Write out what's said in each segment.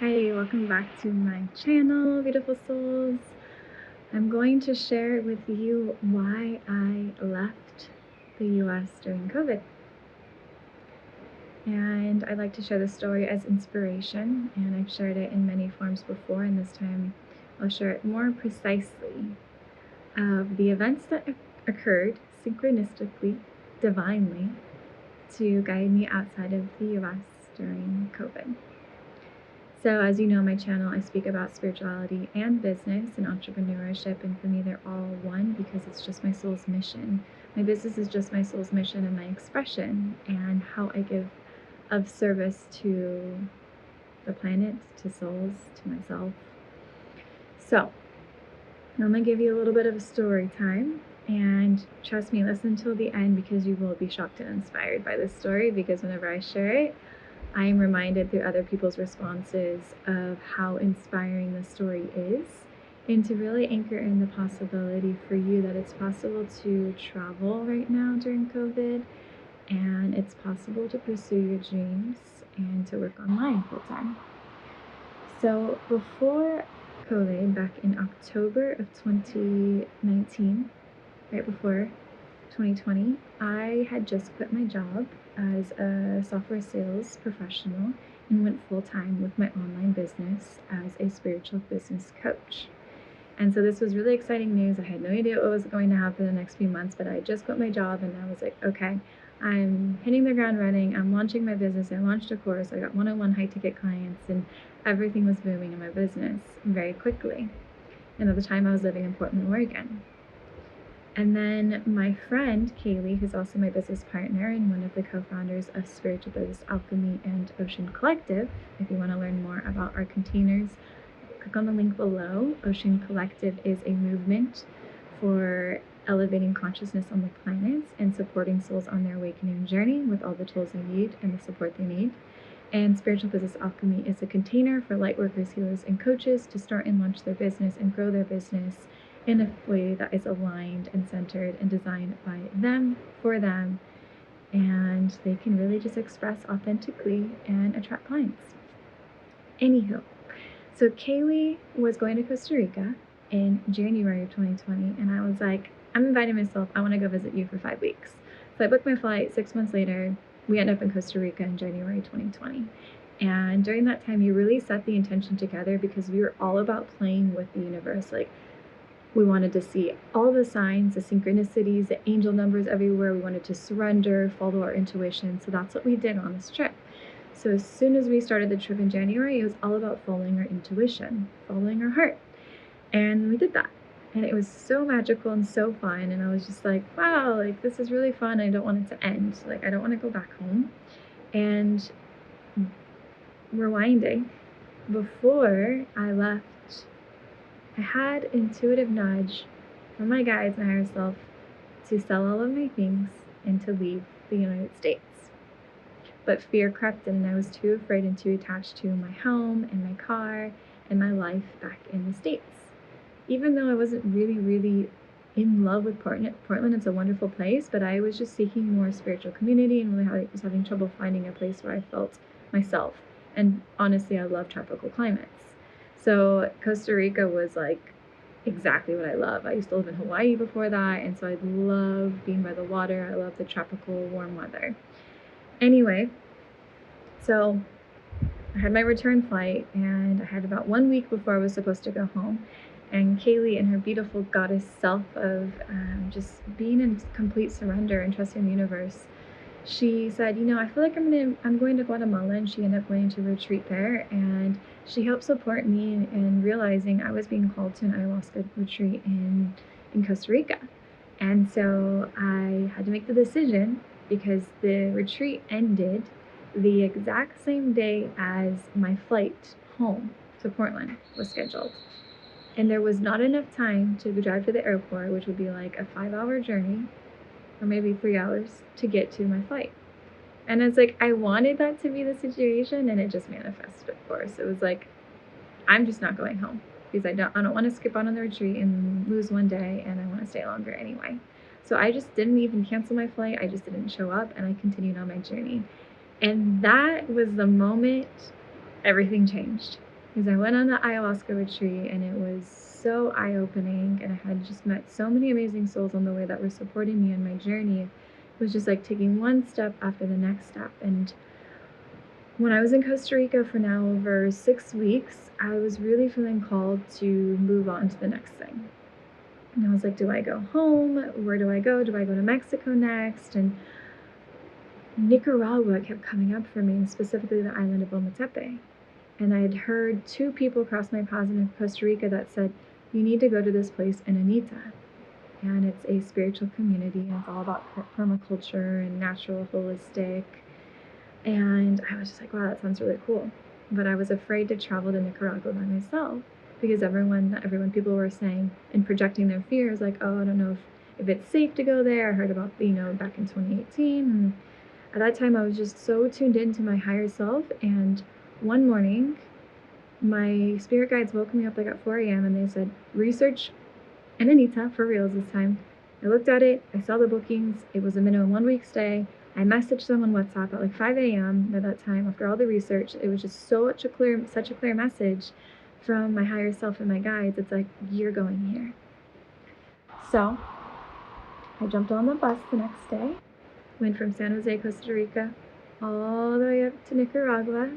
Hey, welcome back to my channel, beautiful souls. I'm going to share with you why I left the US during COVID. And I'd like to share the story as inspiration, and I've shared it in many forms before, and this time I'll share it more precisely of the events that occurred synchronistically, divinely, to guide me outside of the US during COVID. So as you know, my channel, I speak about spirituality and business and entrepreneurship, and for me they're all one because it's just my soul's mission. My business is just my soul's mission and my expression and how I give of service to the planet, to souls, to myself. So I'm gonna give you a little bit of a story time, and trust me, listen till the end because you will be shocked and inspired by this story, because whenever I share it, I am reminded through other people's responses of how inspiring the story is, and to really anchor in the possibility for you that it's possible to travel right now during COVID, and it's possible to pursue your dreams and to work online full time. So before COVID, back in October of 2019, right before 2020, I had just quit my job as a software sales professional and went full-time with my online business as a spiritual business coach. And so this was really exciting news. I had no idea what was going to happen in the next few months, but I just quit my job and I was like, okay, I'm hitting the ground running. I'm launching my business. I launched a course. I got one-on-one high-ticket clients, and everything was booming in my business very quickly. And at the time I was living in Portland, Oregon. And then my friend, Kaylee, who's also my business partner and one of the co-founders of Spiritual Business Alchemy and Oshun Collective, if you want to learn more about our containers, click on the link below. Oshun Collective is a movement for elevating consciousness on the planet and supporting souls on their awakening journey with all the tools they need and the support they need. And Spiritual Business Alchemy is a container for light workers, healers, and coaches to start and launch their business and grow their business in a way that is aligned and centered and designed by them, for them, and they can really just express authentically and attract clients. Anywho, so Kaylee was going to Costa Rica in January of 2020, and I was like, I'm inviting myself, I want to go visit you for 5 weeks. So I booked my flight. 6 months later, we ended up in Costa Rica in January 2020. And during that time, you really set the intention together because we were all about playing with the universe. Like, we wanted to see all the signs, the synchronicities, the angel numbers everywhere. We wanted to surrender, follow our intuition. So that's what we did on this trip. So as soon as we started the trip in January, it was all about following our intuition, following our heart. And we did that. And it was so magical and so fun. And I was just like, wow, like this is really fun. I don't want it to end. Like, I don't want to go back home. And rewinding, before I left, I had intuitive nudge from my guides, my higher self, to sell all of my things and to leave the United States. But fear crept in, and I was too afraid and too attached to my home and my car and my life back in the States. Even though I wasn't really in love with Portland, it's a wonderful place, but I was just seeking more spiritual community and really was having trouble finding a place where I felt myself. And honestly, I love tropical climates. So Costa Rica was like exactly what I love. I used to live in Hawaii before that, and so I love being by the water. I love the tropical warm weather. Anyway, so I had my return flight, and I had about 1 week before I was supposed to go home. And Kaylee, in her beautiful goddess self of just being in complete surrender and trusting the universe, she said, I feel like I'm going to Guatemala, and she ended up going to retreat there, and she helped support me in realizing I was being called to an ayahuasca retreat in Costa Rica. And so I had to make the decision because the retreat ended the exact same day as my flight home to Portland was scheduled. And there was not enough time to drive to the airport, which would be like a 5-hour journey, or maybe 3 hours to get to my flight. And it's like, I wanted that to be the situation, and it just manifested, of course. It was like, I'm just not going home because I don't want to skip out on the retreat and lose one day, and I want to stay longer anyway. So I just didn't even cancel my flight. I just didn't show up, and I continued on my journey. And that was the moment everything changed. because I went on the ayahuasca retreat and it was so eye-opening, and I had just met so many amazing souls on the way that were supporting me in my journey. It was just like taking one step after the next step. And when I was in Costa Rica for now over 6 weeks, I was really feeling called to move on to the next thing. And I was like, do I go home? Where do I go? Do I go to Mexico next? And Nicaragua kept coming up for me, and specifically the island of Ometepe. And I had heard 2 people cross my paths in Costa Rica that said, you need to go to this place in Anita. And it's a spiritual community, and it's all about permaculture and natural, holistic. And I was just like, wow, that sounds really cool. But I was afraid to travel to Nicaragua by myself, because people were saying and projecting their fears, like, oh, I don't know if it's safe to go there. I heard about, back in 2018. And at that time, I was just so tuned into my higher self. And one morning, my spirit guides woke me up like at 4 a.m. and they said, research in Anita for reals this time. I looked at it. I saw the bookings. It was a minimum 1 week stay. I messaged them on WhatsApp at like 5 a.m. by that time. After all the research, it was just such a clear message from my higher self and my guides. It's like, you're going here. So I jumped on the bus the next day, went from San Jose, Costa Rica, all the way up to Nicaragua,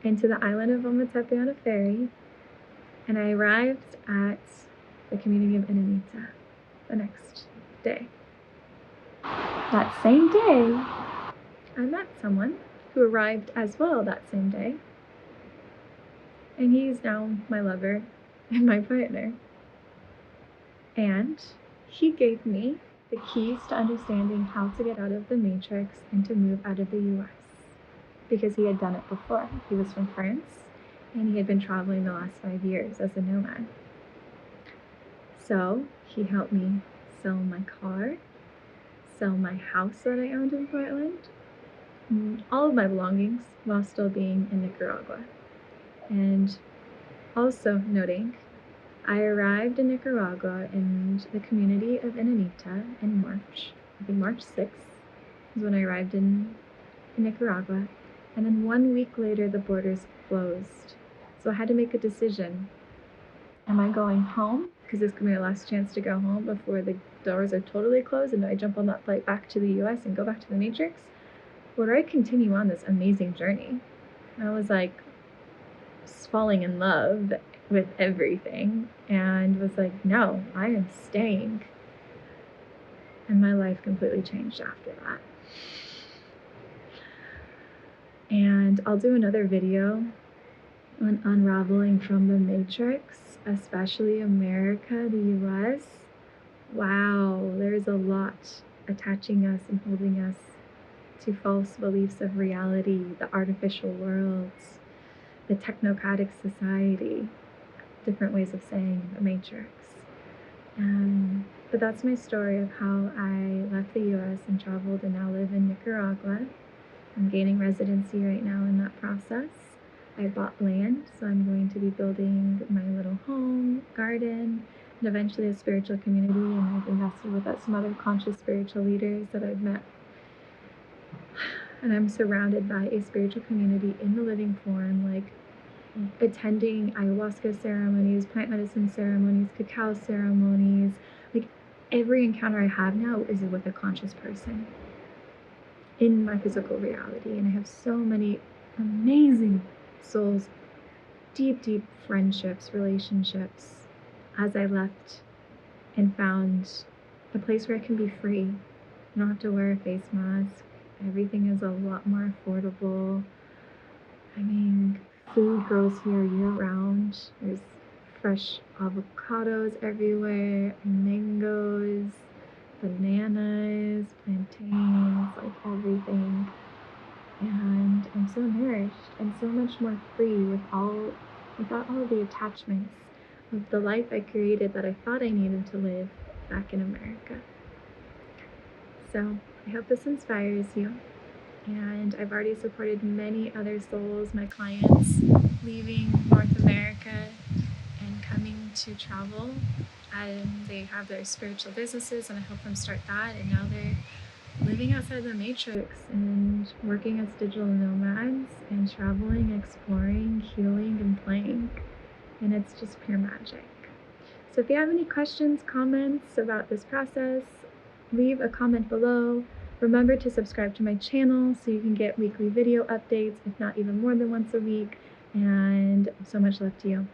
into the island of Ometepe on a ferry, and I arrived at the community of Inanita the next day. That same day, I met someone who arrived as well that same day, and he's now my lover and my partner. And he gave me the keys to understanding how to get out of the matrix and to move out of the US, because he had done it before. He was from France, and he had been traveling the last 5 years as a nomad. So he helped me sell my car, sell my house that I owned in Portland, all of my belongings, while still being in Nicaragua. And also noting, I arrived in Nicaragua in the community of Inanita in March. I think March 6th is when I arrived in Nicaragua. And then 1 week later, the borders closed. So I had to make a decision. Am I going home? Because this could be my last chance to go home before the doors are totally closed, and do I jump on that flight back to the US and go back to the Matrix? Or do I continue on this amazing journey? And I was like falling in love with everything, and was like, no, I am staying. And my life completely changed after that. And I'll do another video on unraveling from the Matrix, especially America, the US. Wow, there's a lot attaching us and holding us to false beliefs of reality, the artificial worlds, the technocratic society, different ways of saying the Matrix. But that's my story of how I left the US and traveled and now live in Nicaragua. I'm gaining residency right now in that process. I bought land, so I'm going to be building my little home, garden, and eventually a spiritual community, and I've invested with some other conscious spiritual leaders that I've met. And I'm surrounded by a spiritual community in the living form, like attending ayahuasca ceremonies, plant medicine ceremonies, cacao ceremonies. Like every encounter I have now is with a conscious person in my physical reality. And I have so many amazing souls, deep, deep friendships, relationships, as I left and found a place where I can be free. I don't have to wear a face mask. Everything is a lot more affordable. I mean, food grows here year-round. There's fresh avocados everywhere, mangoes, bananas, plantains, like everything. And I'm so nourished and so much more free without all of the attachments of the life I created that I thought I needed to live back in America. So I hope this inspires you. And I've already supported many other souls, my clients, leaving North America and coming to travel. And they have their spiritual businesses, and I help them start that. And now they're living outside the matrix and working as digital nomads and traveling, exploring, healing, and playing. And it's just pure magic. So if you have any questions, comments about this process, leave a comment below. Remember to subscribe to my channel so you can get weekly video updates, if not even more than once a week. And so much love to you.